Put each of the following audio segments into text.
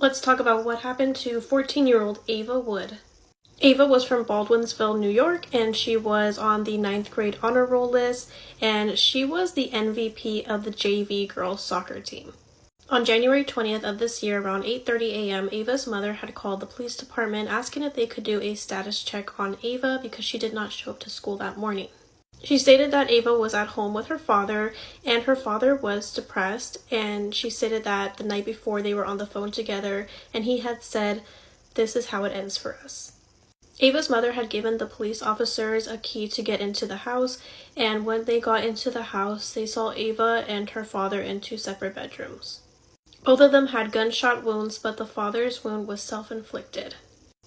Let's talk about what happened to 14-year-old Ava Wood. Ava was from Baldwinsville, New York, and she was on the 9th grade honor roll list, and she was the MVP of the JV girls soccer team. On January 20th of this year, around 8:30 a.m., Ava's mother had called the police department asking if they could do a status check on Ava because she did not show up to school that morning. She stated that Ava was at home with her father, and her father was depressed, and she stated that the night before they were on the phone together, and he had said, "This is how it ends for us." Ava's mother had given the police officers a key to get into the house, and when they got into the house, they saw Ava and her father in 2 separate bedrooms. Both of them had gunshot wounds, but the father's wound was self-inflicted.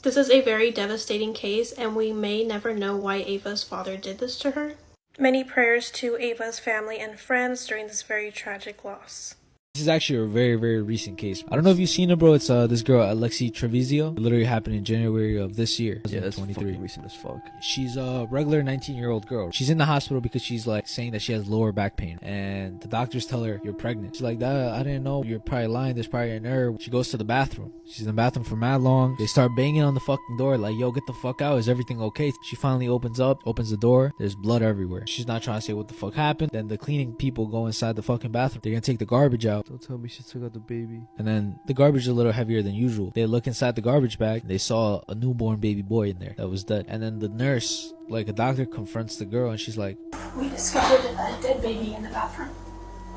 This is a very devastating case, and we may never know why Ava's father did this to her. Many prayers to Ava's family and friends during this very tragic loss. This is actually a very, very recent case. I don't know if you've seen it, bro. It's this girl, Alexi Treviso. It literally happened in January of this year. Yeah, that's fucking recent as fuck. She's a regular 19-year-old girl. She's in the hospital because she's like saying that she has lower back pain. And the doctors tell her, "You're pregnant." She's like, I didn't know. You're probably lying. There's probably an error. She goes to the bathroom. She's in the bathroom for mad long. They start banging on the fucking door like, "Yo, get the fuck out. Is everything okay?" She finally opens the door. There's blood everywhere. She's not trying to say what the fuck happened. Then the cleaning people go inside the fucking bathroom. They're gonna take the garbage out. Don't tell me she took out the baby. And then the garbage is a little heavier than usual. They look inside the garbage bag. They saw a newborn baby boy in there that was dead. And then the nurse, like a doctor, confronts the girl and she's like, "We discovered a dead baby in the bathroom."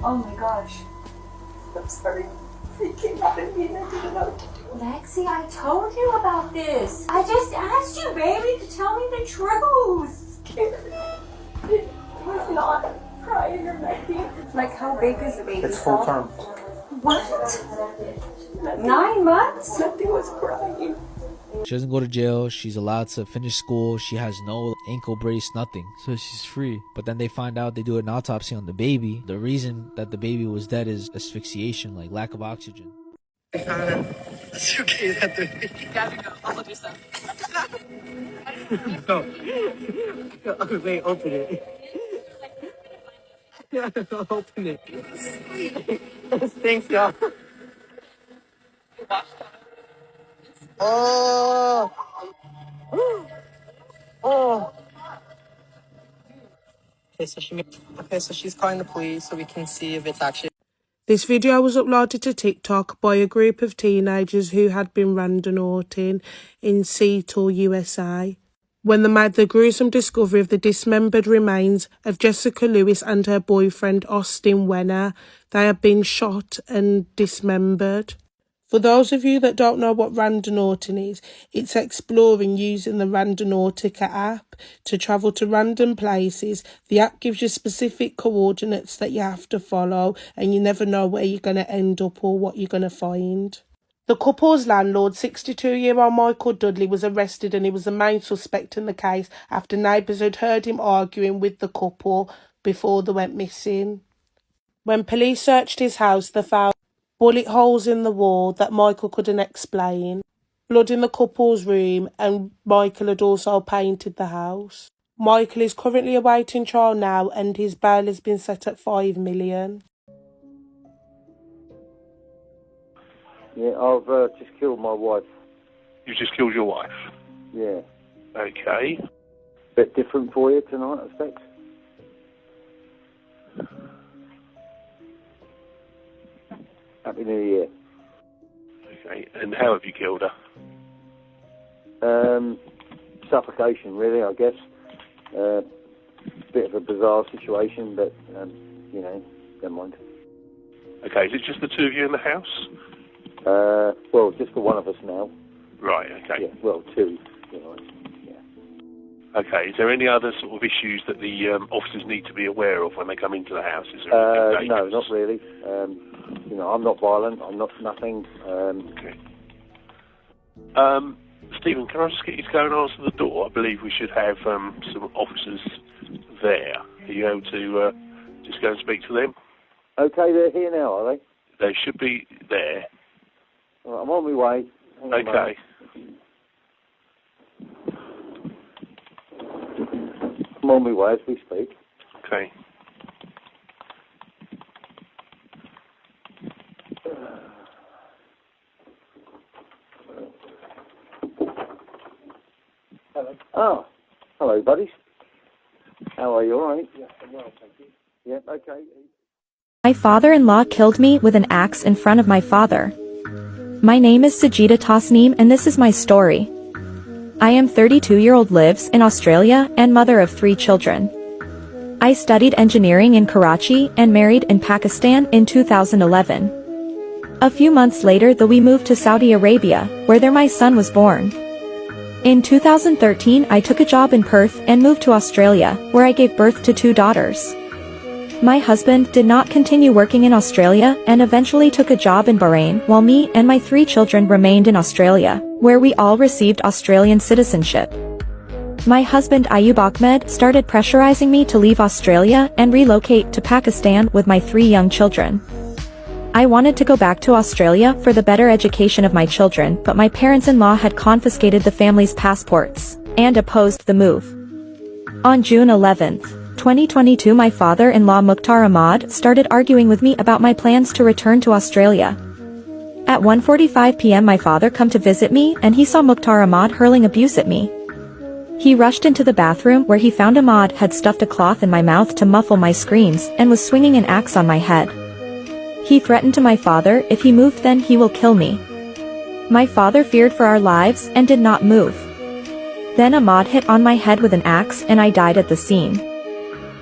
Oh my gosh. I'm sorry. It came out of me and I didn't know what to do. Lexi, I told you about this. I just asked you, baby, to tell me the truth. Scared. It was not crying or nothing. Like, how big is the baby? It's full term. What? Nothing, 9 months? nothing was crying. she doesn't go to jail. She's allowed to finish school. She has no ankle brace, nothing. So she's free. But then they find out, they do an autopsy on the baby. The reason that the baby was dead is asphyxiation, like lack of oxygen. It's okay that they're... Gotta go. I'll hold your stuff. No. Wait, open it. Open it. Thanks, y'all. Oh! Oh! Okay, so she's calling the police so we can see if it's actually... This video was uploaded to TikTok by a group of teenagers who had been randonauting in Seattle, USA, when they made the gruesome discovery of the dismembered remains of Jessica Lewis and her boyfriend Austin Wenner. They had been shot and dismembered. For those of you that don't know what randonauting is, it's exploring using the Randonautica app to travel to random places. The app gives you specific coordinates that you have to follow, and you never know where you're going to end up or what you're going to find. The couple's landlord, 62-year-old Michael Dudley, was arrested, and he was the main suspect in the case after neighbours had heard him arguing with the couple before they went missing. When police searched his house, they found bullet holes in the wall that Michael couldn't explain, blood in the couple's room, and Michael had also painted the house. Michael is currently awaiting trial now, and his bail has been set at $5 million. Yeah, I've just killed my wife. You just killed your wife? Yeah. Okay. Bit different for you tonight, I expect. Happy New Year. Okay, and how have you killed her? Suffocation, really, I guess. Bit of a bizarre situation, but, you know, never mind. Okay, is it just the two of you in the house? Well, just the one of us now. Right, okay. Yeah, well, two, you know, yeah. Okay, is there any other sort of issues that the officers need to be aware of when they come into the house? Is there anything no, dangerous? not really. You know, I'm not violent, I'm not nothing. Okay. Stephen, can I just get you to go and answer the door? I believe we should have some officers there. Are you able to just go and speak to them? Okay, they're here now, are they? They should be there. All right, I'm on my way. Hang on a Okay. moment. I'm on my way as we speak. Okay. Hello. Oh, hello, buddies. How are you? All right? Yes, I'm well, thank you. Yeah, okay. My father-in-law killed me with an axe in front of my father. My name is Sajida Tasneem and this is my story. I am 32-year-old, lives in Australia and mother of 3 children. I studied engineering in Karachi and married in Pakistan in 2011. A few months later we moved to Saudi Arabia, where my son was born. In 2013 I took a job in Perth and moved to Australia, where I gave birth to 2 daughters. My husband did not continue working in Australia and eventually took a job in Bahrain, while me and my 3 children remained in Australia, where we all received Australian citizenship. My husband Ayub Ahmed started pressurizing me to leave Australia and relocate to Pakistan with my 3 young children. I wanted to go back to Australia for the better education of my children, but my parents-in-law had confiscated the family's passports and opposed the move. On June 11th, 2022 my father-in-law Mukhtar Ahmad started arguing with me about my plans to return to Australia. At 1:45 p.m. my father come to visit me and he saw Mukhtar Ahmad hurling abuse at me. He rushed into the bathroom where he found Ahmad had stuffed a cloth in my mouth to muffle my screams and was swinging an axe on my head. He threatened to my father, if he moved then he will kill me. My father feared for our lives and did not move. Then Ahmad hit on my head with an axe and I died at the scene.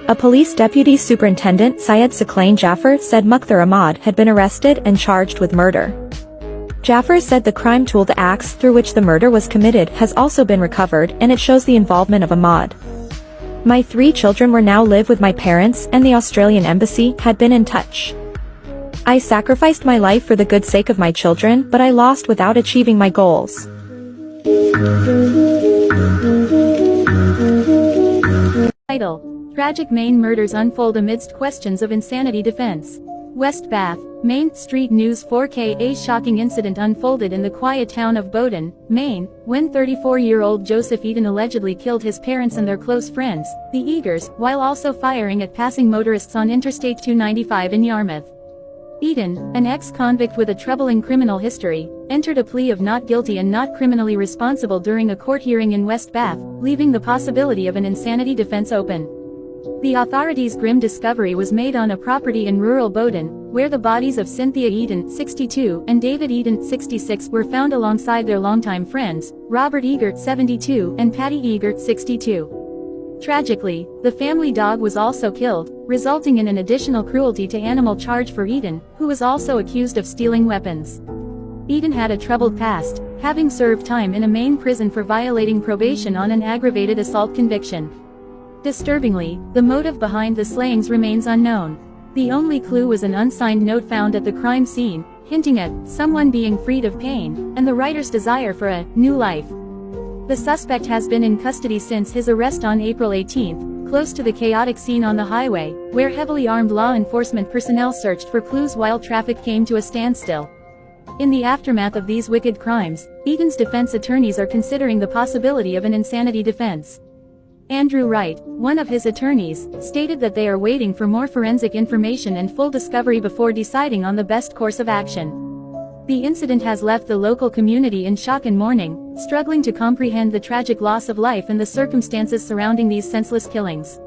A police deputy superintendent Syed Saklain Jaffer said Mukhtar Ahmad had been arrested and charged with murder. Jaffer said the crime tool, the axe through which the murder was committed, has also been recovered and it shows the involvement of Ahmad. My 3 children were now live with my parents and the Australian embassy had been in touch. I sacrificed my life for the good sake of my children, but I lost without achieving my goals. Title: Tragic Maine murders unfold amidst questions of insanity defense. West Bath, Maine. Street News 4K. A shocking incident unfolded in the quiet town of Bowden, Maine, when 34-year-old Joseph Eden allegedly killed his parents and their close friends, the Eagers, while also firing at passing motorists on Interstate 295 in Yarmouth. Eden, an ex-convict with a troubling criminal history, entered a plea of not guilty and not criminally responsible during a court hearing in West Bath, leaving the possibility of an insanity defense open. The authorities' grim discovery was made on a property in rural Bowden, where the bodies of Cynthia Eden, 62, and David Eden, 66, were found alongside their longtime friends, Robert Egert, 72, and Patty Egert, 62. Tragically, the family dog was also killed, resulting in an additional cruelty to animal charge for Eden, who was also accused of stealing weapons. Eden had a troubled past, having served time in a Maine prison for violating probation on an aggravated assault conviction. Disturbingly, the motive behind the slayings remains unknown. The only clue was an unsigned note found at the crime scene, hinting at someone being freed of pain, and the writer's desire for a new life. The suspect has been in custody since his arrest on April 18, close to the chaotic scene on the highway, where heavily armed law enforcement personnel searched for clues while traffic came to a standstill. In the aftermath of these wicked crimes, Eden's defense attorneys are considering the possibility of an insanity defense. Andrew Wright, one of his attorneys, stated that they are waiting for more forensic information and full discovery before deciding on the best course of action. The incident has left the local community in shock and mourning, struggling to comprehend the tragic loss of life and the circumstances surrounding these senseless killings.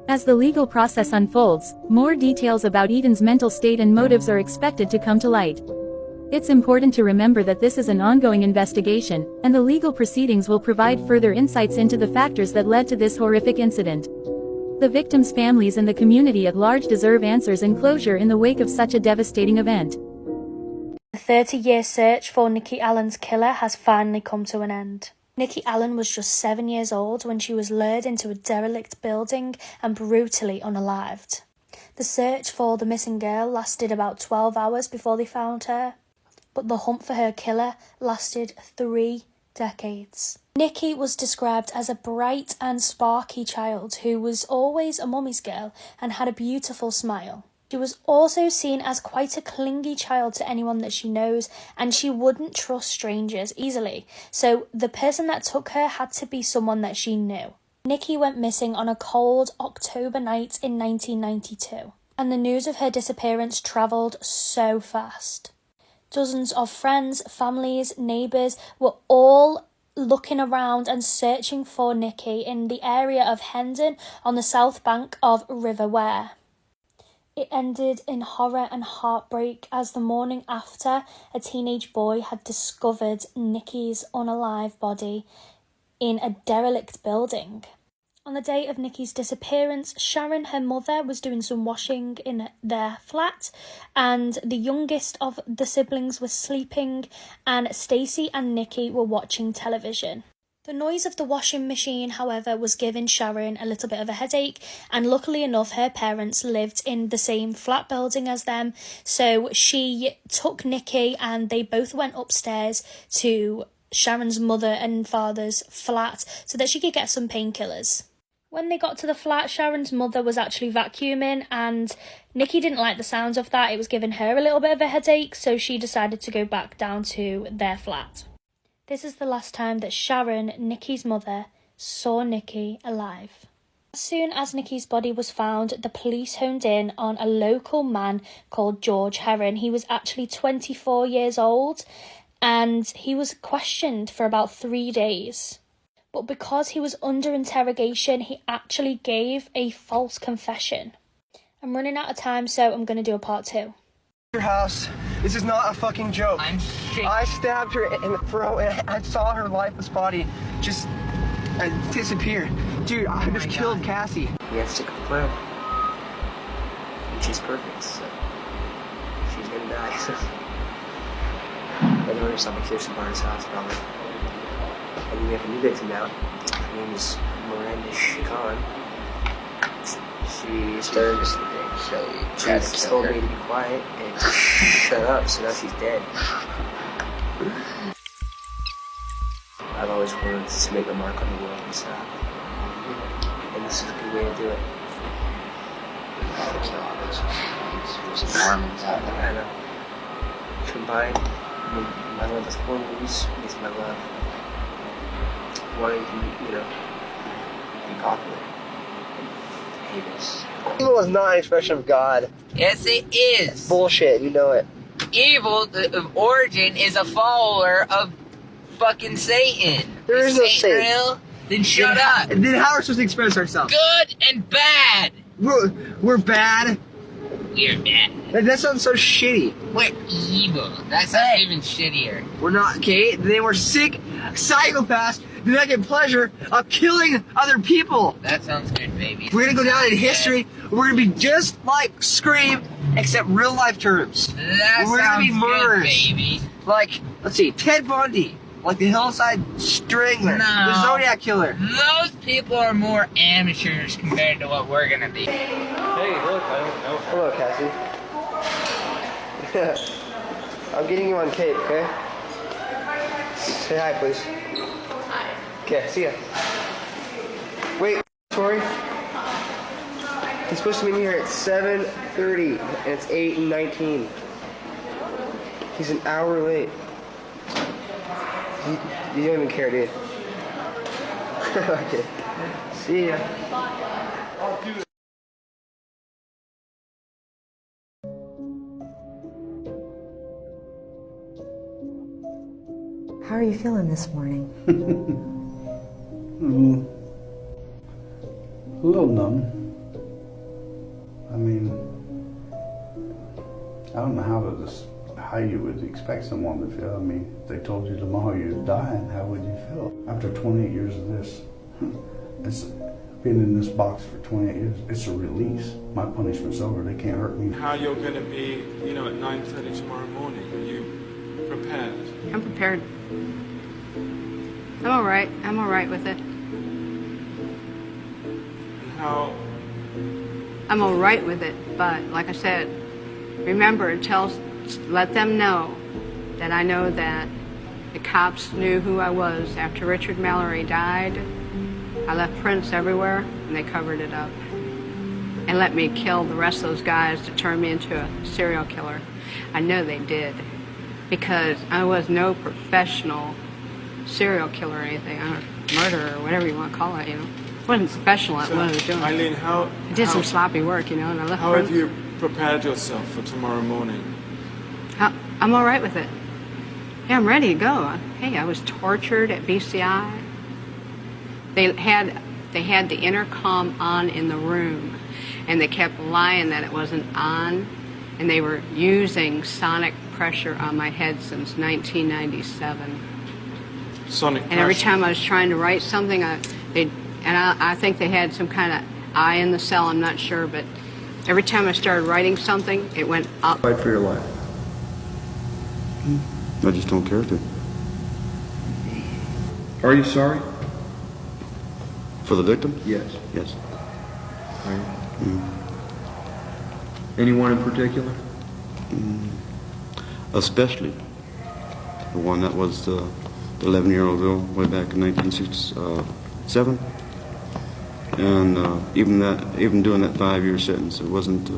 As the legal process unfolds, more details about Eden's mental state and motives are expected to come to light. It's important to remember that this is an ongoing investigation, and the legal proceedings will provide further insights into the factors that led to this horrific incident. The victims' families and the community at large deserve answers and closure in the wake of such a devastating event. The 30-year search for Nikki Allen's killer has finally come to an end. Nikki Allen was just 7 years old when she was lured into a derelict building and brutally unalived. The search for the missing girl lasted about 12 hours before they found her, but the hunt for her killer lasted 3 decades. Nikki was described as a bright and sparky child who was always a mummy's girl and had a beautiful smile. She was also seen as quite a clingy child to anyone that she knows, and she wouldn't trust strangers easily, so the person that took her had to be someone that she knew. Nikki went missing on a cold October night in 1992, and the news of her disappearance travelled so fast. Dozens of friends, families, neighbours were all looking around and searching for Nikki in the area of Hendon on the south bank of River Ware. It ended in horror and heartbreak as the morning after, a teenage boy had discovered Nikki's unalive body in a derelict building. On the day of Nikki's disappearance, Sharon, her mother, was doing some washing in their flat, and the youngest of the siblings was sleeping, and Stacey and Nikki were watching television. The noise of the washing machine, however, was giving Sharon a little bit of a headache, and luckily enough, her parents lived in the same flat building as them, so she took Nikki and they both went upstairs to Sharon's mother and father's flat so that she could get some painkillers. When they got to the flat, Sharon's mother was actually vacuuming, and Nikki didn't like the sounds of that. It was giving her a little bit of a headache, so she decided to go back down to their flat. This is the last time that Sharon, Nikki's mother, saw Nikki alive. As soon as Nikki's body was found, the police honed in on a local man called George Herron. He was actually 24 years old, and he was questioned for about 3 days. But because he was under interrogation, he actually gave a false confession. I'm running out of time, so I'm going to do a part 2. Your house. This is not a fucking joke. I stabbed her in the throat and I saw her lifeless body just disappear. Dude, I just killed Cassie. He has to confirm. And she's perfect, so she's gonna die. Anyway, we're stopping Kirsten Barnes' house, probably. And we have a new victim now. Her name is Miranda Chacon. She started she told me to be quiet and to shut up, so now she's dead. I've always wanted to make a mark on the world and stuff. And this is a good way to do it. I know. Combined, my love with horror movies is my love. Wanting to, be popular. Evil is not an expression of God. Yes, it is. It's bullshit, you know it. Evil of origin is a follower of fucking Satan. There is no Satan. Real? Then shut up. Then how are we supposed to express ourselves? Good and bad. We're bad. We're bad. That sounds so shitty. We're evil. That sounds even shittier. We're not, okay? They were sick psychopaths do not get pleasure of killing other people. That sounds good, baby. We're gonna go down in history. We're gonna be just like Scream, except real life terms. We're gonna be murderers. Good, baby. Like, let's see, Ted Bundy, like the Hillside Strangler, the Zodiac Killer. Those people are more amateurs compared to what we're gonna be. Hey, look, I don't know. Hello, Cassie. I'm getting you on tape, okay? Say hi, please. Okay, see ya. Wait, Tori. He's supposed to be here at 7:30, and it's 8:19. He's an hour late. You don't even care, dude. Okay. See ya. How are you feeling this morning? A little numb. I mean, I don't know how you would expect someone to feel. I mean, if they told you tomorrow you're dying, how would you feel? After 28 years of this, it's been in this box for 28 years. It's a release. My punishment's over. They can't hurt me. How you're going to be, at 9:30 tomorrow morning? Are you prepared? I'm prepared. I'm all right. I'm all right with it. And how? I'm all right with it, but like I said, remember, let them know that I know that the cops knew who I was. After Richard Mallory died, I left prints everywhere, and they covered it up. And let me kill the rest of those guys to turn me into a serial killer. I know they did, because I was no professional serial killer or anything, or murderer, or whatever you want to call it, It wasn't professional at what I was doing. Eileen, I did some sloppy work, and I left How have you prepared yourself for tomorrow morning? I'm all right with it. Yeah, I'm ready to go. Hey, I was tortured at BCI. They had the intercom on in the room, and they kept lying that it wasn't on, and they were using sonic pressure on my head since 1997. Sonic And every pressure. time I was trying to write something, I think they had some kind of eye in the cell, I'm not sure, but every time I started writing something, it went up. Fight for your life. I just don't care to. Are you sorry? For the victim? Yes. Yes. Are you? Mm. Anyone in particular? Especially the one that was the 11-year-old girl way back in 1967. And even doing that 5-year sentence, it wasn't.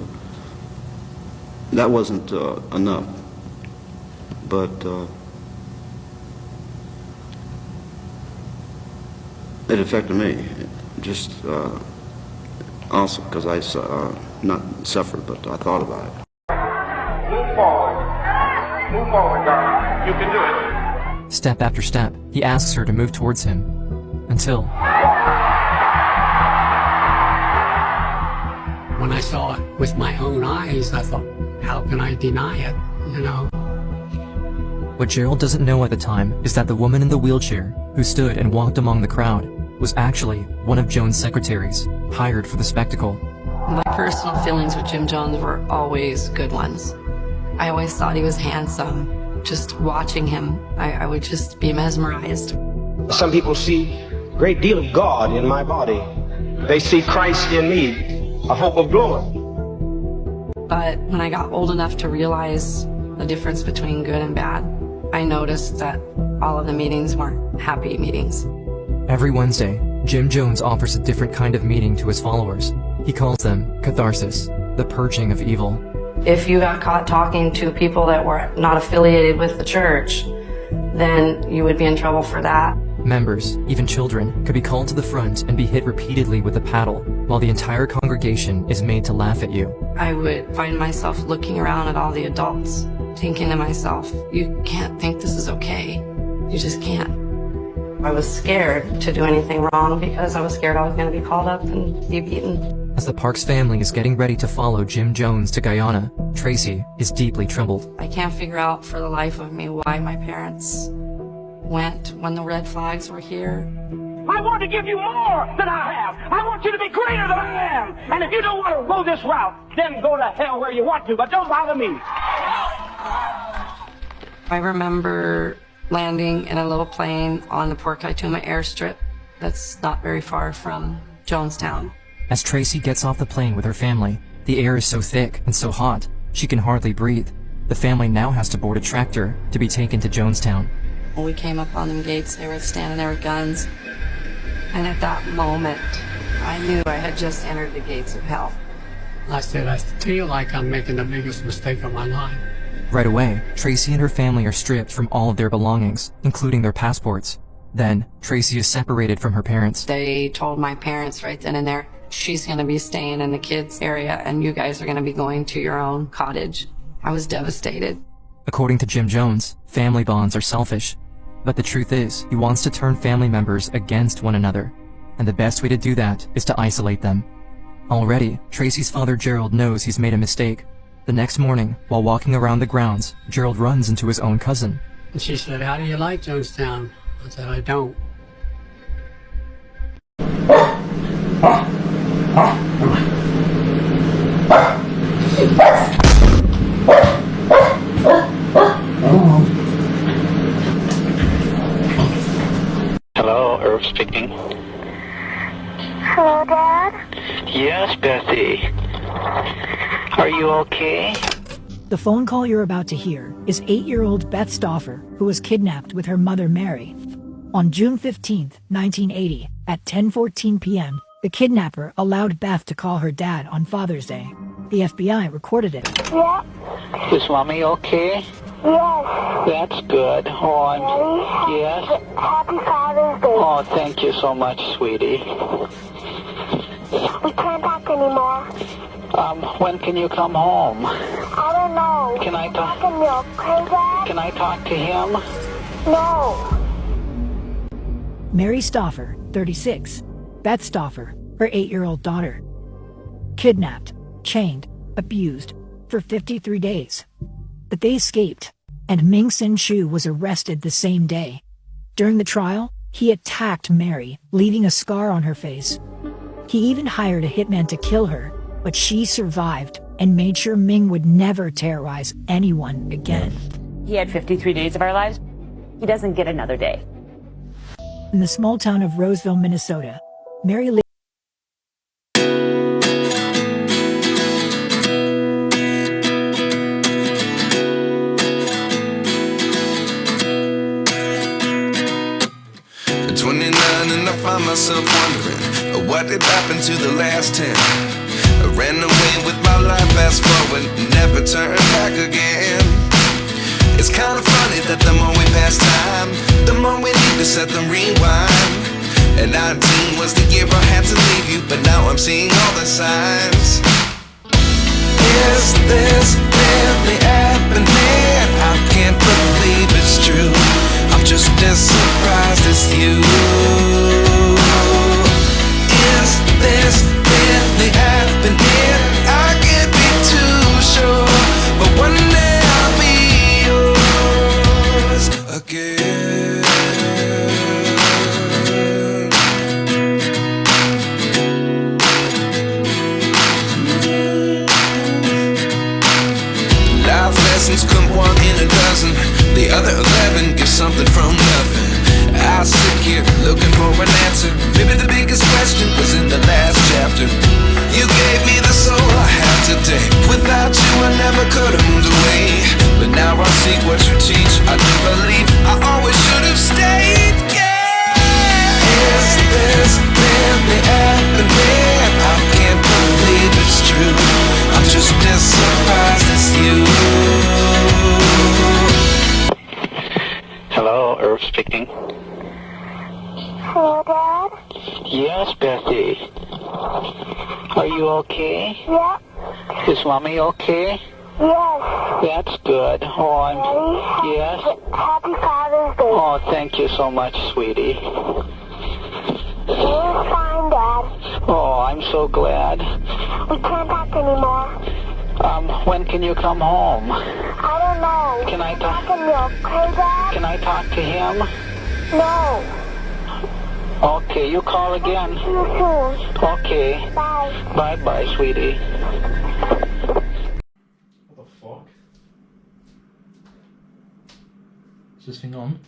That wasn't enough. But it affected me, just also because I not suffered, but I thought about it. Move forward. Move forward, darling. You can do it. Step after step, he asks her to move towards him, until... When I saw it with my own eyes, I thought, how can I deny it, you know? What Gerald doesn't know at the time is that the woman in the wheelchair, who stood and walked among the crowd, was actually one of Joan's secretaries, hired for the spectacle. My personal feelings with Jim Jones were always good ones. I always thought he was handsome. Just watching him, I would just be mesmerized. Some people see a great deal of God in my body. They see Christ in me, a hope of glory. But when I got old enough to realize the difference between good and bad, I noticed that all of the meetings weren't happy meetings. Every Wednesday, Jim Jones offers a different kind of meeting to his followers. He calls them catharsis, the purging of evil. If you got caught talking to people that were not affiliated with the church, then you would be in trouble for that. Members, even children, could be called to the front and be hit repeatedly with a paddle, while the entire congregation is made to laugh at you. I would find myself looking around at all the adults, thinking to myself, you can't think this is okay. You just can't. I was scared to do anything wrong because I was scared I was going to be called up and be beaten. As the Parks family is getting ready to follow Jim Jones to Guyana, Tracy is deeply troubled. I can't figure out for the life of me why my parents went when the red flags were here. I want to give you more than I have. I want you to be greater than I am. And if you don't want to go this route, then go to hell where you want to, but don't bother me. I remember landing in a little plane on the Port Kaituma airstrip that's not very far from Jonestown. As Tracy gets off the plane with her family, the air is so thick and so hot, she can hardly breathe. The family now has to board a tractor to be taken to Jonestown. When we came up on them gates, they were standing there with guns. And at that moment, I knew I had just entered the gates of hell. I said, I feel like I'm making the biggest mistake of my life. Right away, Tracy and her family are stripped from all of their belongings, including their passports. Then, Tracy is separated from her parents. They told my parents right then and there, she's going to be staying in the kids' area and you guys are going to be going to your own cottage. I was devastated. According to Jim Jones, family bonds are selfish. But the truth is, he wants to turn family members against one another. And the best way to do that is to isolate them. Already, Tracy's father Gerald knows he's made a mistake. The next morning, while walking around the grounds, Gerald runs into his own cousin. And she said, how do you like Jonestown? I said, I don't. Hello, Irv speaking. Hello, Dad? Yes, Betty. Are you okay? The phone call you're about to hear is 8-year-old Beth Stauffer, who was kidnapped with her mother Mary. On June 15th, 1980, at 10:14 p.m., the kidnapper allowed Beth to call her dad on Father's Day. The FBI recorded it. Yeah. Is Mommy okay? Yes. That's good. Oh, yes? Happy Father's Day. Oh, thank you so much, sweetie. We can't talk anymore. When can you come home? I don't know. Can I talk? Okay, Dad? Can I talk to him? No. Mary Stauffer, 36. Beth Stauffer, her 8-year-old daughter. Kidnapped, chained, abused for 53 days. But they escaped, and Ming Sin Chu was arrested the same day. During the trial, he attacked Mary, leaving a scar on her face. He even hired a hitman to kill her, but she survived and made sure Ming would never terrorize anyone again. He had 53 days of our lives. He doesn't get another day. In the small town of Roseville, Minnesota, Mary lived. At 29 and I find myself wondering what did happen to the last 10. I ran away with my life, fast forward, never turn back again. It's kind of funny that the more we pass time, the more we need to set the rewind. And 19 was the year I had to leave you, but now I'm seeing all the signs. Is this really happening? I can't believe it's true. I'm just as surprised as you. Is this really happening? I can't be too sure, but one day I'll be yours again. Life lessons come one in a dozen. The other 11 give something from nothing. I sit here looking for an answer. Maybe the biggest question was in the last chapter. You gave me the soul I have today. Without you I never could have moved away. But now I see what you teach. I do believe I always should have stayed. Yeah. Is this really happening? I can't believe it's true. I'm just as surprised as you. Hello, Irv speaking. Hello, Dad? Yes, Bethy. Are you okay? Yeah. Is Mommy okay? Yes. That's good. Oh, I'm... Daddy? Yes? Happy Father's Day. Oh, thank you so much, sweetie. You're fine, Dad. Oh, I'm so glad. We can't talk anymore. When can you come home? I don't know. Can I talk? Okay, Dad? Can I talk to him? No. Okay, you call again. See you soon. Okay. Bye. Bye-bye, sweetie. What the fuck? Is this thing on?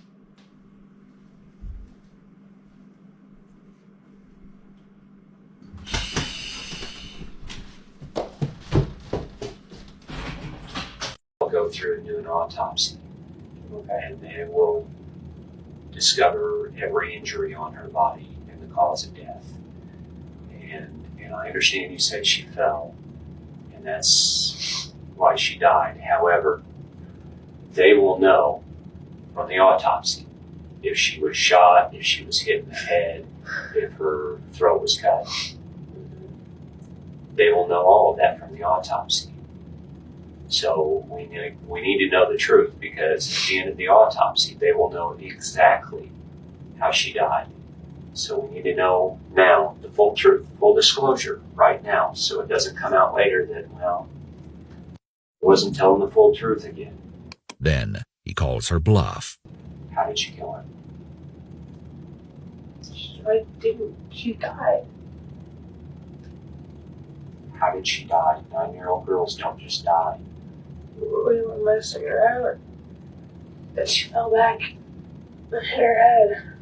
They'll go through and do an autopsy, and they will discover every injury on her body and the cause of death. And I understand you said she fell, and that's why she died. However, they will know from the autopsy if she was shot, if she was hit in the head, if her throat was cut. They will know all of that from the autopsy. So we need to know the truth, because at the end of the autopsy, they will know exactly how she died. So we need to know now the full truth, full disclosure right now, so it doesn't come out later that, well, I wasn't telling the full truth again. Then he calls her bluff. How did you kill her? I didn't. She died. How did she die? 9-year-old girls don't just die. We were messing around. Then she fell back and hit her head.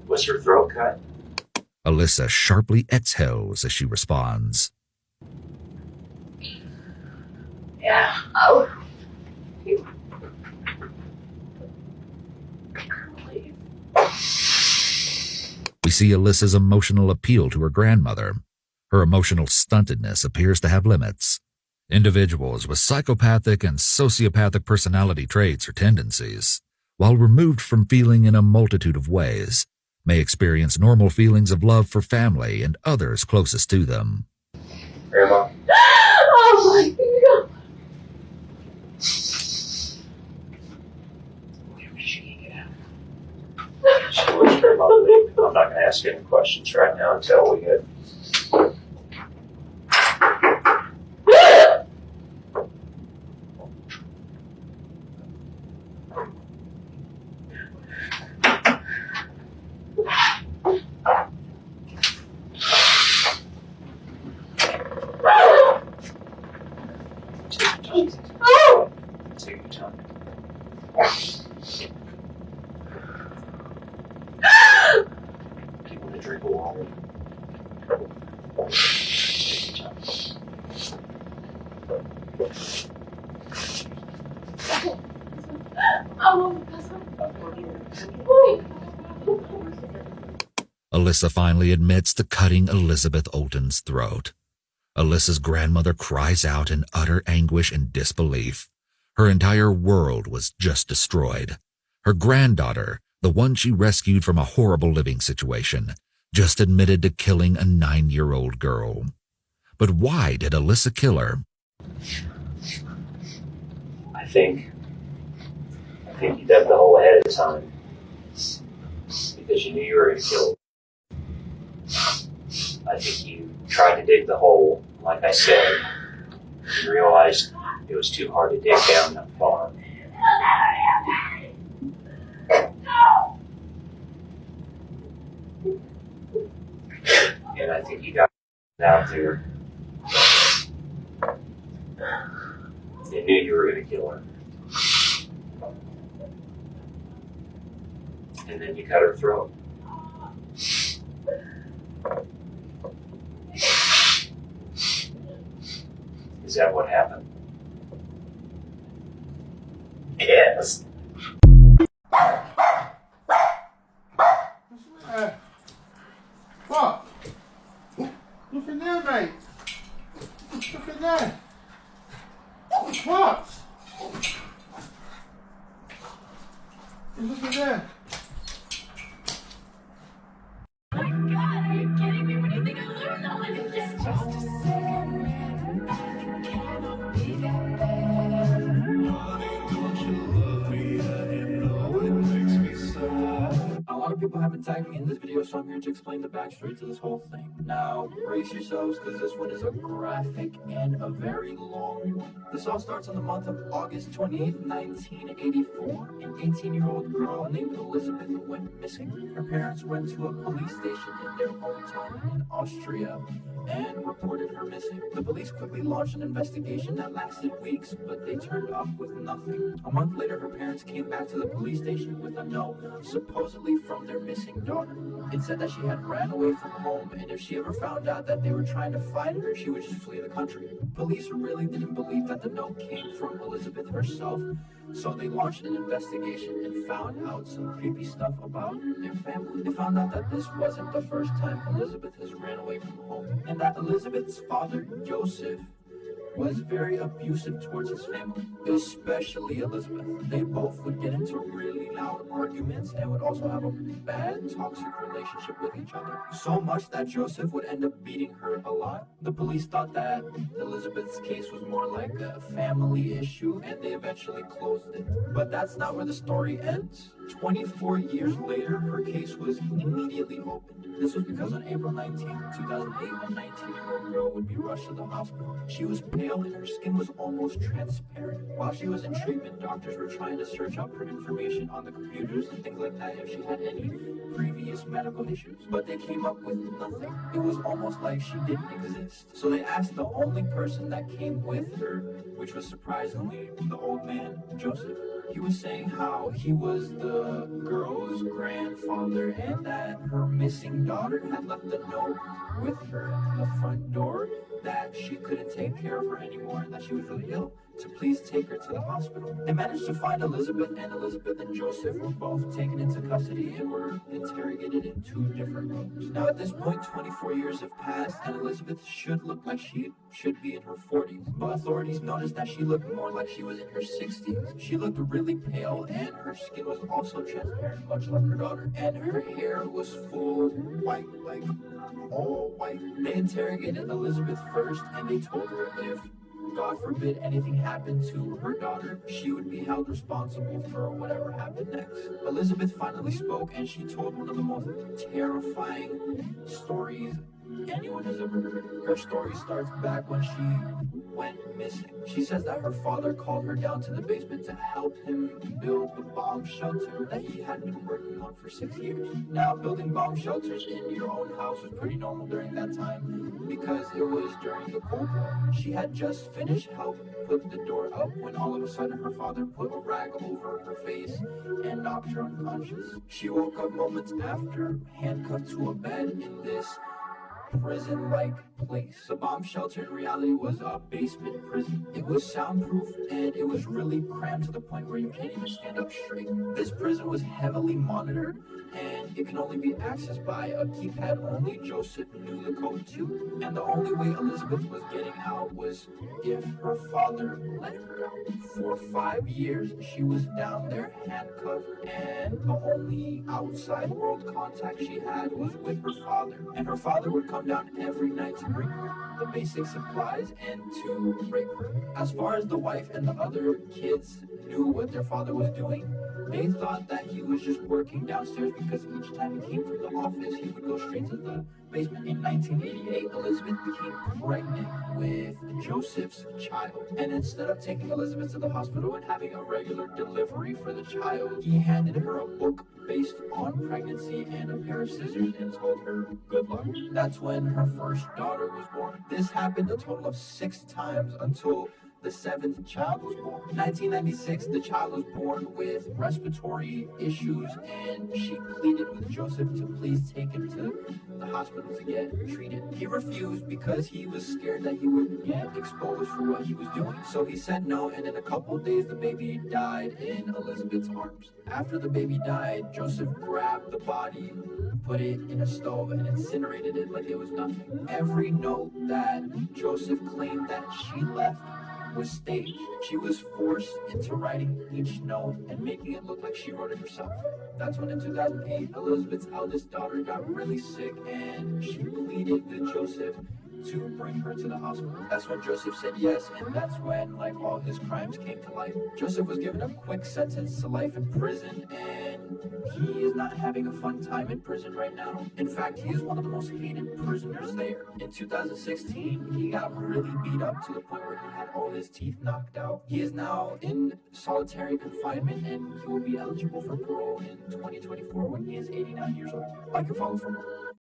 Was her throat cut? Alyssa sharply exhales as she responds. Yeah. Oh. We see Alyssa's emotional appeal to her grandmother. Her emotional stuntedness appears to have limits. Individuals with psychopathic and sociopathic personality traits or tendencies, while removed from feeling in a multitude of ways, may experience normal feelings of love for family and others closest to them. Grandma? Oh my God. She was Grandma leave. I'm not going to ask any questions right now until we get. Take your time. Do you want to drink of water? Take your time. Alyssa finally admits to cutting Elizabeth Olden's throat. Alyssa's grandmother cries out in utter anguish and disbelief. Her entire world was just destroyed. Her granddaughter, the one she rescued from a horrible living situation, just admitted to killing a 9-year-old girl. But why did Alyssa kill her? I think you dug the hole ahead of time because you knew you were going to kill her. I think you tried to dig the hole, like I said, and realized it was too hard to dig down that far. And I think you got out there and knew you were going to kill her. And then you cut her throat. Is that what happened? Yes. What? Look in there, mate. Look in there. What? Look in there. Oh my God, are you kidding me? What do you think I'm doing? No one is just a second. Cannot be that bad. Honey, don't you love me? I know it makes me sad. A lot of people have been tagging me in this video, so I'm here to explain the backstory to this whole thing. Now, brace yourselves, because this one is a graphic and a very long one. This all starts on the month of August 28th, 1984. An 18-year-old girl named Elizabeth went missing. Her parents went to a police station in their hometown in Austria and reported her missing. The police quickly launched an investigation that lasted weeks, but they turned up with nothing. A month later, her parents came back to the police station with a note, supposedly from their missing daughter. It said that she had ran away from home, and if she ever found out that they were trying to find her, she would just flee the country. Police really didn't believe that the note came from Elizabeth herself, so they launched an investigation and found out some creepy stuff about their family. They found out that this wasn't the first time Elizabeth has ran away from home, and that Elizabeth's father, Joseph, was very abusive towards his family, especially Elizabeth. They both would get into really loud arguments and would also have a bad, toxic relationship with each other. So much that Joseph would end up beating her a lot. The police thought that Elizabeth's case was more like a family issue, and they eventually closed it. But that's not where the story ends. 24 years later, her case was immediately opened. This was because on April 19, 2008, a 19-year-old girl would be rushed to the hospital. She was pale and her skin was almost transparent. While she was in treatment, doctors were trying to search up her information on the computers and things like that if she had any previous medical issues. But they came up with nothing. It was almost like she didn't exist. So they asked the only person that came with her, which was surprisingly the old man, Joseph. He was saying how he was the girl's grandfather and that her missing daughter had left a note with her in the front door that she couldn't take care of her anymore and that she was really ill. to please take her to the hospital. They managed to find Elizabeth, and Elizabeth and Joseph were both taken into custody and were interrogated in 2 different rooms. Now at this point, 24 years have passed, and Elizabeth should look like she should be in her 40s. But authorities noticed that she looked more like she was in her 60s. She looked really pale, and her skin was also transparent, much like her daughter. And her hair was full white, like all white. They interrogated Elizabeth first, and they told her if, God forbid, anything happened to her daughter, she would be held responsible for whatever happened next. Elizabeth finally spoke, and she told one of the most terrifying stories anyone has ever heard. Her story starts back when she went missing. She says that her father called her down to the basement to help him build the bomb shelter that he had been working on for 6 years. Now, building bomb shelters in your own house was pretty normal during that time because it was during the Cold War. She had just finished help put the door up when all of a sudden her father put a rag over her face and knocked her unconscious. She woke up moments after, handcuffed to a bed in this prison-like place. The bomb shelter in reality was a basement prison. It was soundproof, and it was really crammed to the point where you can't even stand up straight. This prison was heavily monitored, and it can only be accessed by a keypad. Only Joseph knew the code to, and the only way Elizabeth was getting out was if her father let her out. For 5 years, she was down there handcuffed, and the only outside world contact she had was with her father. And her father would come down every night to bring her the basic supplies and to rape her. As far as the wife and the other kids knew what their father was doing, they thought that he was just working downstairs because each time he came from the office, he would go straight to the basement. In 1988, Elizabeth became pregnant with Joseph's child. And instead of taking Elizabeth to the hospital and having a regular delivery for the child, he handed her a book based on pregnancy and a pair of scissors and told her good luck. That's when her first daughter was born. This happened a total of 6 times until the 7th child was born. In 1996, the child was born with respiratory issues, and she pleaded with Joseph to please take him to the hospital to get treated. He refused because he was scared that he would get exposed for what he was doing. So he said no, and in a couple of days, the baby died in Elizabeth's arms. After the baby died, Joseph grabbed the body, put it in a stove, and incinerated it like it was nothing. Every note that Joseph claimed that she left was staged. She was forced into writing each note and making it look like she wrote it herself. That's when in 2008, Elizabeth's eldest daughter got really sick, and she pleaded with Joseph to bring her to the hospital. That's when Joseph said yes, and that's when all his crimes came to light. Joseph was given a quick sentence to life in prison, and he is not having a fun time in prison right now. In fact, he is one of the most hated prisoners there. In 2016, he got really beat up to the point where he had all his teeth knocked out. He is now in solitary confinement, and he will be eligible for parole in 2024 when he is 89 years old. Like and follow for more.